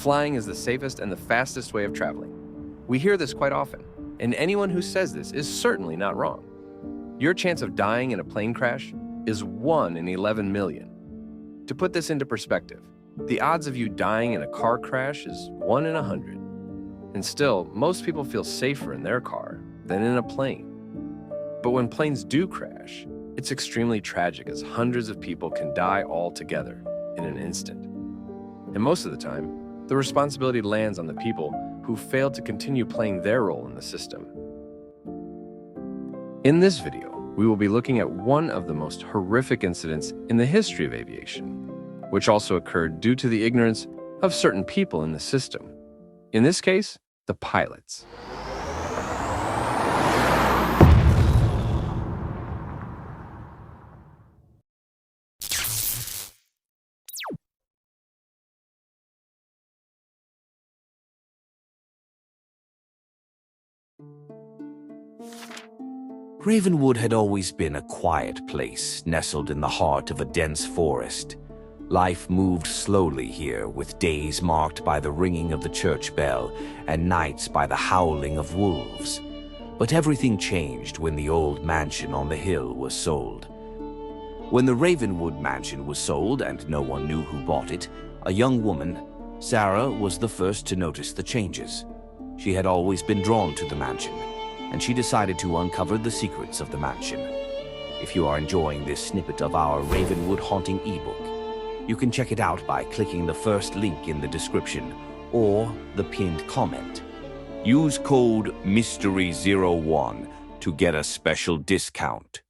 flying is the safest and the fastest way of traveling. We hear this quite often, and anyone who says this is certainly not wrong. Your chance of dying in a plane crash is 1 in 11 million. To put this into perspective, the odds of you dying in a car crash is 1 in 100. And still, most people feel safer in their car than in a plane. But when planes do crash, it's extremely tragic as hundreds of people can die altogether in an instant. And most of the time, the responsibility lands on the people who failed to continue playing their role in the system. In this video, we will be looking at one of the most horrific incidents in the history of aviation, which also occurred due to the ignorance of certain people in the system. In this case, the pilots. Ravenwood had always been a quiet place, nestled in the heart of a dense forest. Life moved slowly here, with days marked by the ringing of the church bell and nights by the howling of wolves. But everything changed when the old mansion on the hill was sold. When the Ravenwood mansion was sold and no one knew who bought it, a young woman, Sarah, was the first to notice the changes. She had always been drawn to the mansion, and she decided to uncover the secrets of the mansion. If you are enjoying this snippet of our Ravenwood Haunting ebook, you can check it out by clicking the first link in the description or the pinned comment. Use code MYSTERY01 to get a special discount.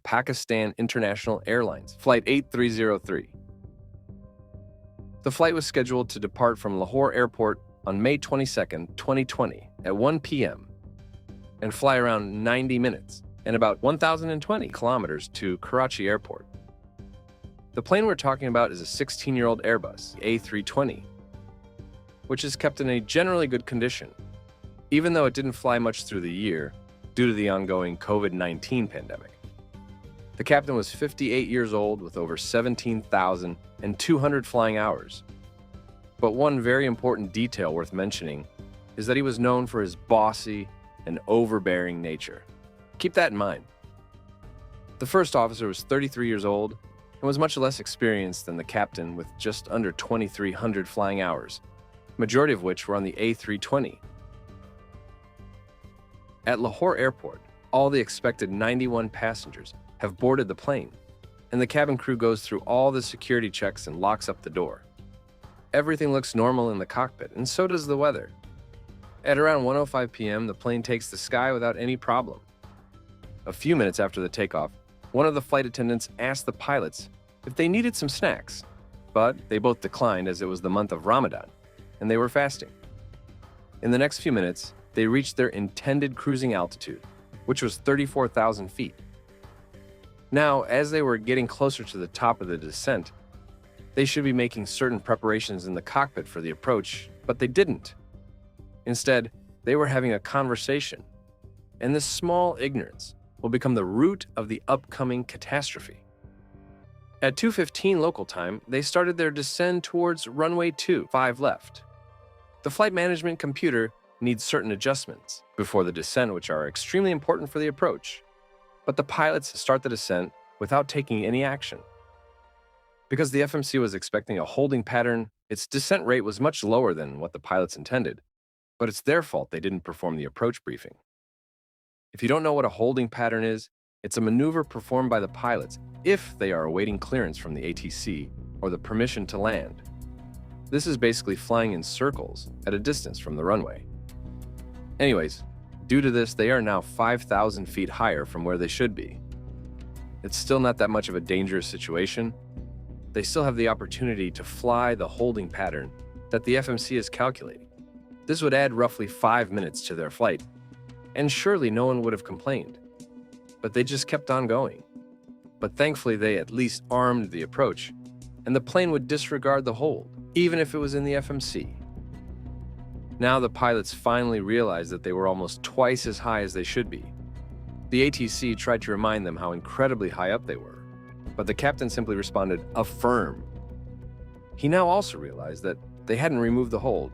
Pakistan International Airlines, Flight 8303. The flight was scheduled to depart from Lahore Airport on May 22, 2020 at 1 p.m. and fly around 90 minutes and about 1,020 kilometers to Karachi Airport. The plane we're talking about is a 16-year-old Airbus A320, which is kept in a generally good condition, even though it didn't fly much through the year due to the ongoing COVID-19 pandemic. The captain was 58 years old with over 17,200 flying hours. But one very important detail worth mentioning is that he was known for his bossy and overbearing nature. Keep that in mind. The first officer was 33 years old and was much less experienced than the captain with just under 2,300 flying hours, majority of which were on the A320. At Lahore Airport, all the expected 91 passengers have boarded the plane, and the cabin crew goes through all the security checks and locks up the door. Everything looks normal in the cockpit, and so does the weather. At around 1:05 p.m., the plane takes the sky without any problem. A few minutes after the takeoff, one of the flight attendants asked the pilots if they needed some snacks, but they both declined as it was the month of Ramadan, and they were fasting. In the next few minutes, they reached their intended cruising altitude, which was 34,000 feet. Now, as they were getting closer to the top of the descent, they should be making certain preparations in the cockpit for the approach, but they didn't. Instead, they were having a conversation, and this small ignorance will become the root of the upcoming catastrophe. At 2:15 local time, they started their descent towards runway 25 left. The flight management computer needs certain adjustments before the descent, which are extremely important for the approach. But the pilots start the descent without taking any action. Because the FMC was expecting a holding pattern, its descent rate was much lower than what the pilots intended. But it's their fault they didn't perform the approach briefing. If you don't know what a holding pattern is, it's a maneuver performed by the pilots if they are awaiting clearance from the ATC or the permission to land. This is basically flying in circles at a distance from the runway. Anyways, due to this, they are now 5,000 feet higher from where they should be. It's still not that much of a dangerous situation. They still have the opportunity to fly the holding pattern that the FMC is calculating. This would add roughly 5 minutes to their flight, and surely no one would have complained. But they just kept on going. But thankfully, they at least armed the approach, and the plane would disregard the hold, even if it was in the FMC. Now the pilots finally realized that they were almost twice as high as they should be. The ATC tried to remind them how incredibly high up they were, but the captain simply responded, "Affirm." He now also realized that they hadn't removed the hold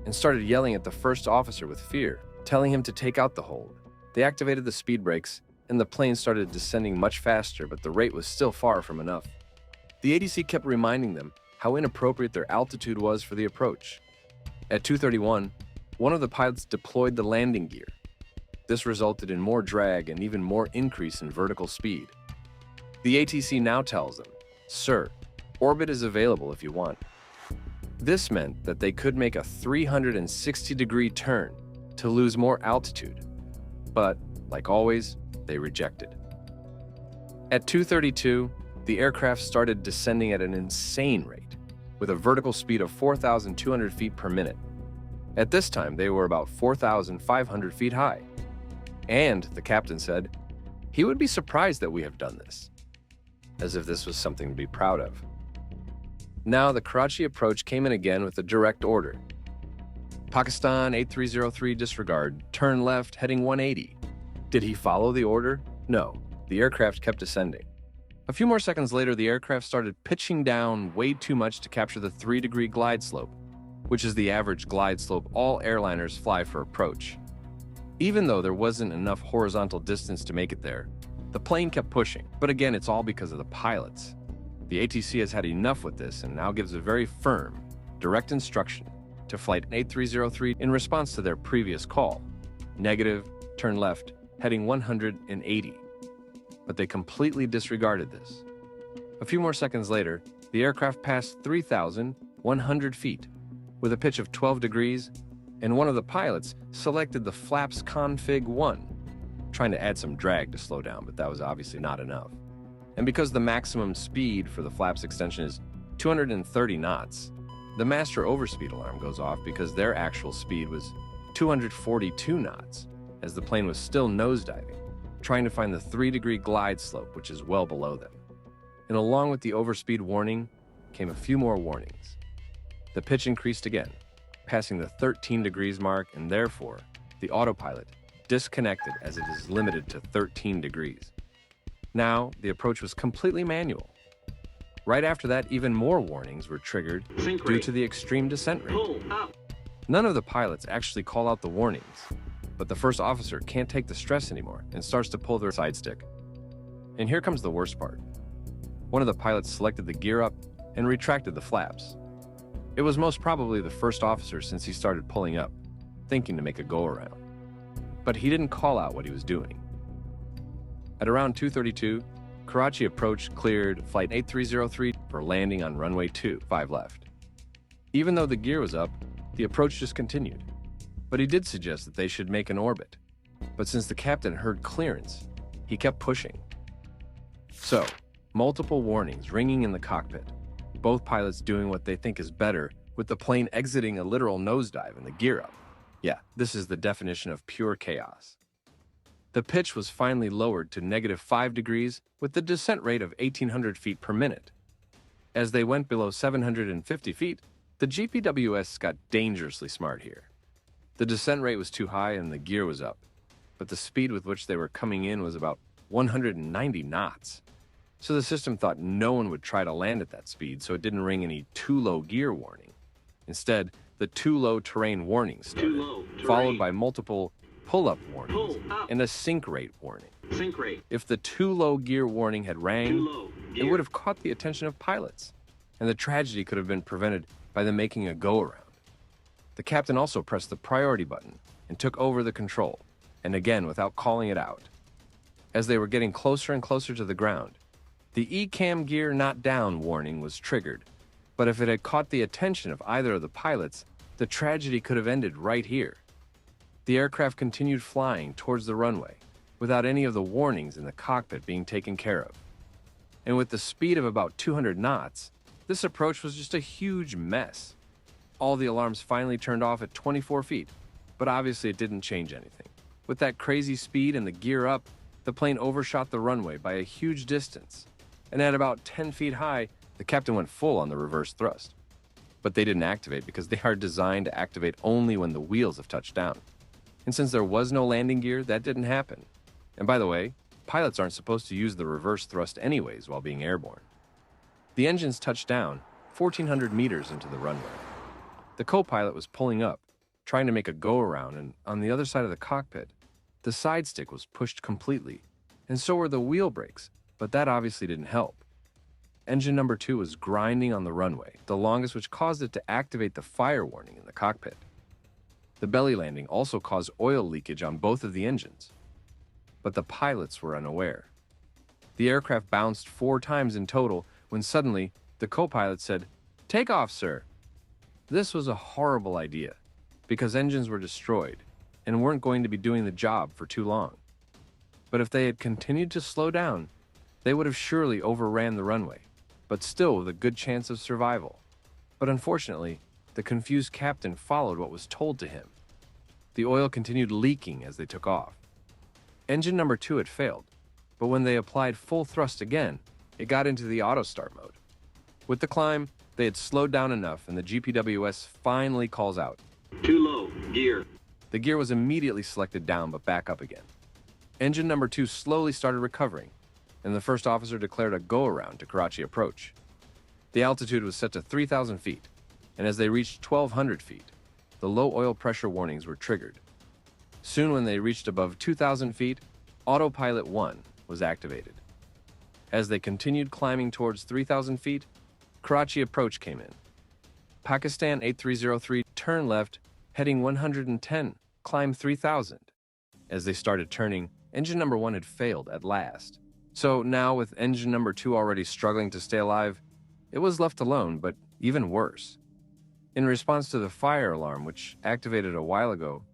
and started yelling at the first officer with fear, telling him to take out the hold. They activated the speed brakes, and the plane started descending much faster, but the rate was still far from enough. The ATC kept reminding them how inappropriate their altitude was for the approach. At 2:31, one of the pilots deployed the landing gear. This resulted in more drag and even more increase in vertical speed. The ATC now tells them, "Sir, orbit is available if you want." This meant that they could make a 360-degree turn to lose more altitude. But, like always, they rejected. At 2:32, the aircraft started descending at an insane rate, with a vertical speed of 4,200 feet per minute. At this time, they were about 4,500 feet high. And, the captain said, he would be surprised that we have done this, as if this was something to be proud of. Now, the Karachi Approach came in again with a direct order. Pakistan A303 disregard, turn left, heading 180. Did he follow the order? No, the aircraft kept descending. A few more seconds later, the aircraft started pitching down way too much to capture the 3-degree glide slope, which is the average glide slope all airliners fly for approach. Even though there wasn't enough horizontal distance to make it there, the plane kept pushing. But again, it's all because of the pilots. The ATC has had enough with this and now gives a very firm, direct instruction to Flight 8303 in response to their previous call. Negative, turn left, heading 180. But they completely disregarded this. A few more seconds later, the aircraft passed 3,100 feet with a pitch of 12 degrees, and one of the pilots selected the flaps config 1, trying to add some drag to slow down, but that was obviously not enough. And because the maximum speed for the flaps extension is 230 knots, the master overspeed alarm goes off because their actual speed was 242 knots, as the plane was still nosediving, trying to find the 3-degree glide slope, which is well below them. And along with the overspeed warning came a few more warnings. The pitch increased again, passing the 13 degrees mark, and therefore, the autopilot disconnected as it is limited to 13 degrees. Now, the approach was completely manual. Right after that, even more warnings were triggered due to the extreme descent rate. None of the pilots actually call out the warnings, but the first officer can't take the stress anymore and starts to pull their side stick. And here comes the worst part. One of the pilots selected the gear up and retracted the flaps. It was most probably the first officer since he started pulling up, thinking to make a go-around. But he didn't call out what he was doing. At around 2:32, Karachi Approach cleared Flight 8303 for landing on runway 25 left. Even though the gear was up, the approach just continued. But he did suggest that they should make an orbit. But since the captain heard clearance, he kept pushing. So, multiple warnings ringing in the cockpit, both pilots doing what they think is better, with the plane exiting a literal nosedive and the gear up. Yeah, this is the definition of pure chaos. The pitch was finally lowered to -5 degrees with the descent rate of 1,800 feet per minute. As they went below 750 feet, the GPWS got dangerously smart here. The descent rate was too high and the gear was up, but the speed with which they were coming in was about 190 knots. So the system thought no one would try to land at that speed, so it didn't ring any too low gear warning. Instead, the too low terrain warning started, followed by multiple pull-up warnings and a sink rate warning. If the too low gear warning had rang, it would have caught the attention of pilots, and the tragedy could have been prevented by them making a go-around. The captain also pressed the priority button and took over the control, and again without calling it out. As they were getting closer and closer to the ground, the ECAM gear not down warning was triggered, but if it had caught the attention of either of the pilots, the tragedy could have ended right here. The aircraft continued flying towards the runway, without any of the warnings in the cockpit being taken care of. And with the speed of about 200 knots, this approach was just a huge mess. All the alarms finally turned off at 24 feet, but obviously it didn't change anything. With that crazy speed and the gear up, the plane overshot the runway by a huge distance. And at about 10 feet high, the captain went full on the reverse thrust. But they didn't activate because they are designed to activate only when the wheels have touched down. And since there was no landing gear, that didn't happen. And by the way, pilots aren't supposed to use the reverse thrust anyways while being airborne. The engines touched down, 1,400 meters into the runway. The co-pilot was pulling up, trying to make a go-around, and on the other side of the cockpit, the side stick was pushed completely, and so were the wheel brakes, but that obviously didn't help. Engine number 2 was grinding on the runway, the longest, which caused it to activate the fire warning in the cockpit. The belly landing also caused oil leakage on both of the engines, but the pilots were unaware. The aircraft bounced 4 times in total when suddenly the co-pilot said, "Takeoff, sir." This was a horrible idea because engines were destroyed and weren't going to be doing the job for too long. But if they had continued to slow down, they would have surely overran the runway, but still with a good chance of survival. But unfortunately, the confused captain followed what was told to him. The oil continued leaking as they took off. Engine number 2 had failed, but when they applied full thrust again, it got into the auto start mode. With the climb, they had slowed down enough and the GPWS finally calls out, "Too low, gear." The gear was immediately selected down but back up again. Engine number 2 slowly started recovering, and the first officer declared a go-around to Karachi Approach. The altitude was set to 3,000 feet, and as they reached 1,200 feet, the low oil pressure warnings were triggered. Soon when they reached above 2,000 feet, Autopilot 1 was activated. As they continued climbing towards 3,000 feet, Karachi Approach came in. Pakistan A303 turn left, heading 110, climb 3,000. As they started turning, engine number 1 had failed at last. So now with engine number 2 already struggling to stay alive, it was left alone, but even worse. In response to the fire alarm, which activated a while ago,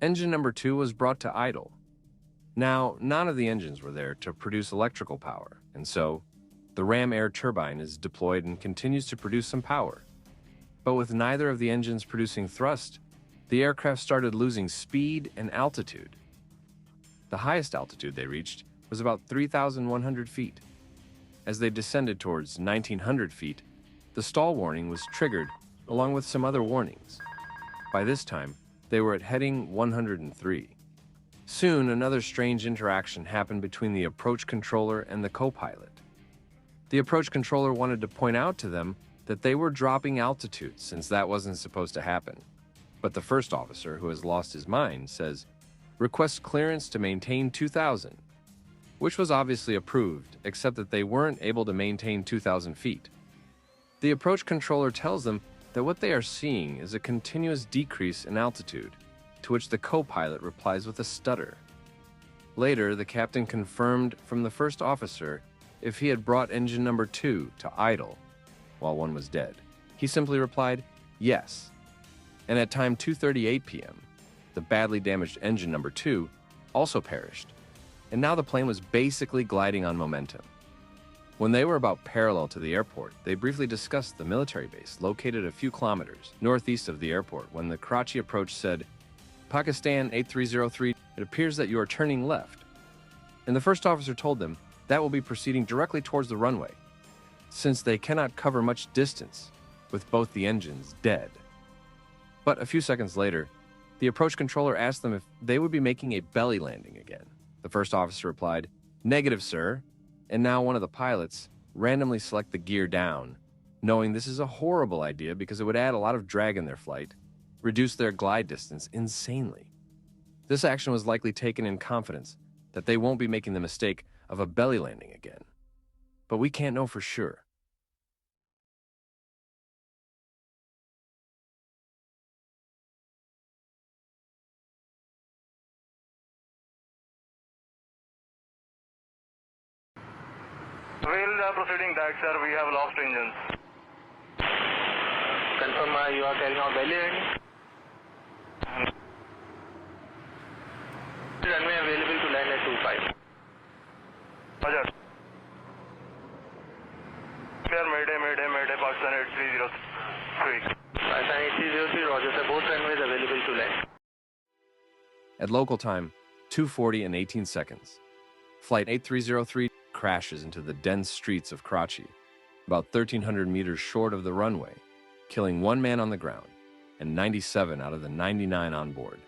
engine number 2 was brought to idle. Now, none of the engines were there to produce electrical power, and so the ram air turbine is deployed and continues to produce some power. But with neither of the engines producing thrust, the aircraft started losing speed and altitude. The highest altitude they reached was about 3,100 feet. As they descended towards 1,900 feet, the stall warning was triggered along with some other warnings. By this time, they were at heading 103. Soon, another strange interaction happened between the approach controller and the co-pilot. The approach controller wanted to point out to them that they were dropping altitude since that wasn't supposed to happen. But the first officer, who has lost his mind, says, "Request clearance to maintain 2,000, which was obviously approved, except that they weren't able to maintain 2,000 feet. The approach controller tells them that what they are seeing is a continuous decrease in altitude, to which the co-pilot replies with a stutter. Later, the captain confirmed from the first officer if he had brought engine number 2 to idle while one was dead. He simply replied, yes. And at time 2:38 p.m., the badly damaged engine number 2 also perished, and now the plane was basically gliding on momentum. When they were about parallel to the airport, they briefly discussed the military base located a few kilometers northeast of the airport when the Karachi Approach said, "Pakistan A303, it appears that you are turning left." And the first officer told them that will be proceeding directly towards the runway, since they cannot cover much distance with both the engines dead. But a few seconds later, the approach controller asked them if they would be making a belly landing again. The first officer replied, "Negative, sir." And now one of the pilots randomly select the gear down, knowing this is a horrible idea because it would add a lot of drag in their flight, reduce their glide distance insanely. This action was likely taken in confidence that they won't be making the mistake of a belly landing again. But we can't know for sure. We'll proceeding back, sir. We have lost engines. Confirm you are carrying out belly landing. Runway available to land at 25. Roger. Clear, Mayday, Pakistan 8303. Pakistan 8303, Roger, sir. Both runways available to land. At local time, 2:40 and 18 seconds, Flight 8303 crashes into the dense streets of Karachi, about 1,300 meters short of the runway, killing 1 man on the ground and 97 out of the 99 on board.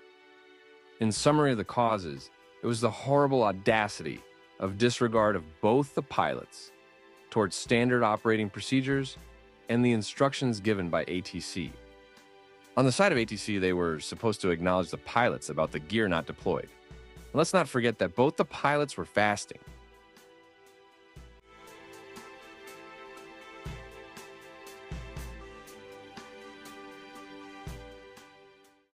In summary of the causes, it was the horrible audacity of disregard of both the pilots towards standard operating procedures and the instructions given by ATC. On the side of ATC, they were supposed to acknowledge the pilots about the gear not deployed. And let's not forget that both the pilots were fasting,